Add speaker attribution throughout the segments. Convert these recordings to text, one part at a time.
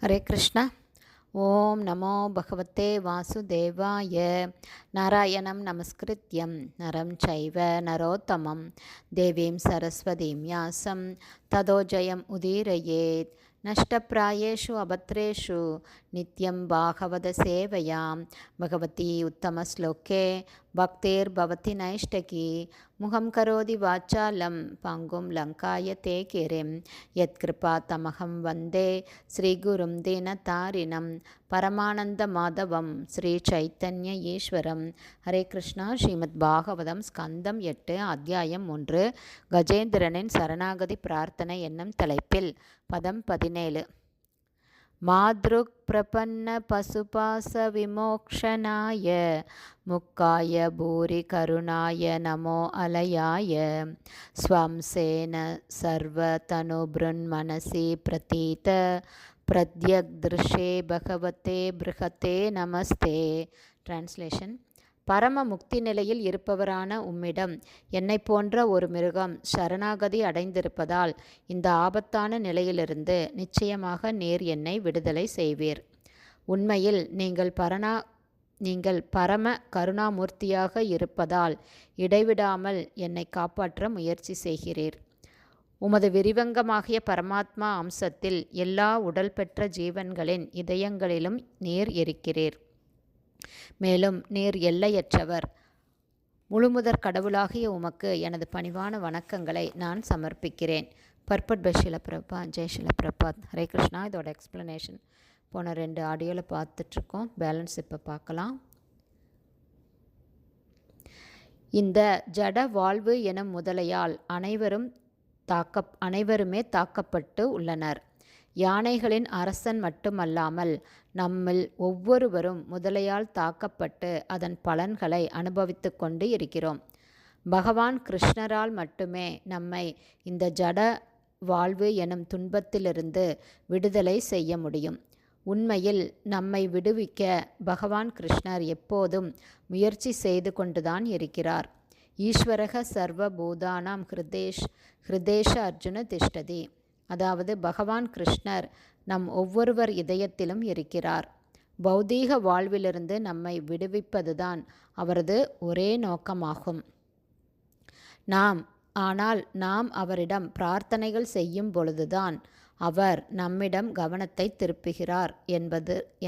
Speaker 1: ஹரே கிருஷ்ணா. ஓம் நமோ பகவதே வாசுதேவாய. நாராயணம் நமஸ்கிருத்யம் நரம் சைவ நரோத்தமம் தேவீம் சரஸ்வதீம் யாசம் ததோ ஜெயம் உதீரயேத். நஷ்டப்பிராயேஷு அபத்ரேஷு நித்யம் பாகவத சேவையாம் பகவதி உத்தமஸ்லோகே பக்தேர் பவதி நைஷ்டகி. முகம் கரோதி வாச்சாலம் பங்கும் லங்காய தே கிரிம் யத் கிருபா தமகம் வந்தே ஸ்ரீகுரும் தீனதாரிணம் பரமானந்த மாதவம் ஸ்ரீ சைத்தன்ய ஈஸ்வரம். ஹரே கிருஷ்ணா. ஸ்ரீமத் பாகவதம் ஸ்கந்தம் 8 அத்தியாயம் 1 கஜேந்திரனின் சரணாகதி பிரார்த்தனை என்னும் தலைப்பில் பதம் 17. மாத்ருக் பிரபன்ன பசுபாச விமோக்ஷனாய முக்காய பூரி கருணாய நமோ அலயாய ஸ்வம்சேன சர்வ தனுப்ருன் மனசி பிரதீத பிரத்யக்திருஷே பகவதே பிருஹதே நமஸ்தே. டிரான்ஸ்லேஷன். பரம முக்தி நிலையில் இருப்பவரான உம்மிடம் என்னை போன்ற ஒரு மிருகம் சரணாகதி அடைந்திருப்பதால் இந்த ஆபத்தான நிலையிலிருந்து நிச்சயமாக நீர் என்னை விடுதலை செய்வீர். உண்மையில் நீங்கள் பரம கருணாமூர்த்தியாக இருப்பதால் இடைவிடாமல் என்னை காப்பாற்ற முயற்சி செய்கிறீர். உமது விரிவங்கமாகிய பரமாத்மா அம்சத்தில் எல்லா உடல் பெற்ற ஜீவன்களின் இதயங்களிலும் நீர் இருக்கிறீர். மேலும் நீர் எல்லையற்றவர். முழுமுதற் கடவுளாகிய உமக்கு எனது பணிவான வணக்கங்களை நான் சமர்ப்பிக்கிறேன். பர்பட் பை ஷில பிரபாத். ஜெய் ஷில பிரபாத். ஹரே கிருஷ்ணா. இதோட எக்ஸ்ப்ளனேஷன் போன 2 ஆடியோவில் பார்த்துட்ருக்கோம். பேலன்ஸ் இப்போ பார்க்கலாம். இந்த ஜட வாழ்வு எனும் முதலையால் அனைவருமே தாக்கப்பட்டு உள்ளனர். யானைகளின் அரசன் மட்டுமல்லாமல் நம்மில் ஒவ்வொருவரும் முதலையால் தாக்கப்பட்டு அதன் பலன்களை அனுபவித்து கொண்டு இருக்கிறோம். பகவான் கிருஷ்ணரால் மட்டுமே நம்மை இந்த ஜட வாழ்வு எனும் துன்பத்திலிருந்து விடுதலை செய்ய முடியும். உண்மையில் நம்மை விடுவிக்க பகவான் கிருஷ்ணர் எப்போதும் முயற்சி செய்து கொண்டுதான் இருக்கிறார். ஈஸ்வரக சர்வ பூதானாம் ஹிருதேஷ அர்ஜுன திஷ்டதி. அதாவது பகவான் கிருஷ்ணர் நம் ஒவ்வொருவர் இதயத்திலும் இருக்கிறார். பௌதீக வாழ்விலிருந்து நம்மை விடுவிப்பதுதான் அவரது ஒரே நோக்கமாகும். ஆனால் நாம் அவரிடம் பிரார்த்தனைகள் செய்யும் பொழுதுதான் அவர் நம்மிடம் கவனத்தை திருப்புகிறார்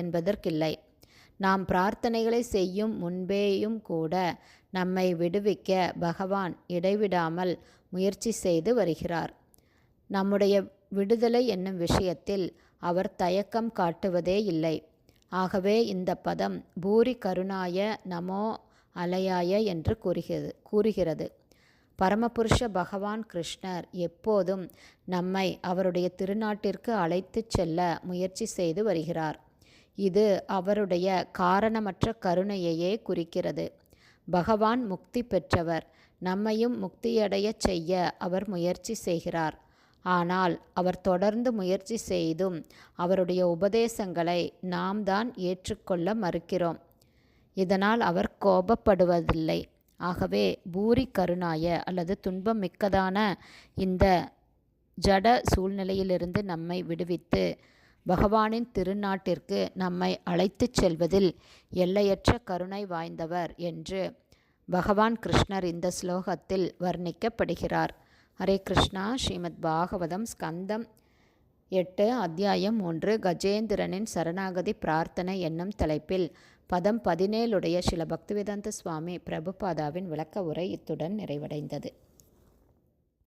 Speaker 1: என்பதற்கில்லை. நாம் பிரார்த்தனைகளை செய்யும் முன்பேயும் கூட நம்மை விடுவிக்க பகவான் இடைவிடாமல் முயற்சி செய்து வருகிறார். நம்முடைய விடுதலை என்னும் விஷயத்தில் அவர் தயக்கம் காட்டுவதே இல்லை. ஆகவே இந்த பதம் பூரி கருணாய நமோ அலயாய என்று கூறுகிறது. பரமபுருஷ பகவான் கிருஷ்ணர் எப்போதும் நம்மை அவருடைய திருநாட்டிற்கு அழைத்து செல்ல முயற்சி செய்து வருகிறார். இது அவருடைய காரணமற்ற கருணையையே குறிக்கிறது. பகவான் முக்தி பெற்றவர். நம்மையும் முக்தியடைய செய்ய அவர் முயற்சி செய்கிறார். ஆனால் அவர் தொடர்ந்து முயற்சி செய்தும் அவருடைய உபதேசங்களை நாம் தான் ஏற்றுக்கொள்ள மறுக்கிறோம். இதனால் அவர் கோபப்படுவதில்லை. ஆகவே பூரி கருணாய அல்லது துன்பம் மிக்கதான இந்த ஜட சூழ்நிலையிலிருந்து நம்மை விடுவித்து பகவானின் திருநாட்டிற்கு நம்மை அழைத்து செல்வதில் எல்லையற்ற கருணை வாய்ந்தவர் என்று பகவான் கிருஷ்ணர் இந்த ஸ்லோகத்தில் வர்ணிக்கப்படுகிறார். ஹரே கிருஷ்ணா. ஸ்ரீமத் பாகவதம் ஸ்கந்தம் 8 அத்தியாயம் 1 கஜேந்திரனின் சரணாகதி பிரார்த்தனை என்னும் தலைப்பில் பதம் 17 ஸ்ரீல பக்திவேதாந்த சுவாமி பிரபுபாதாவின் விளக்க உரை இத்துடன் நிறைவடைந்தது.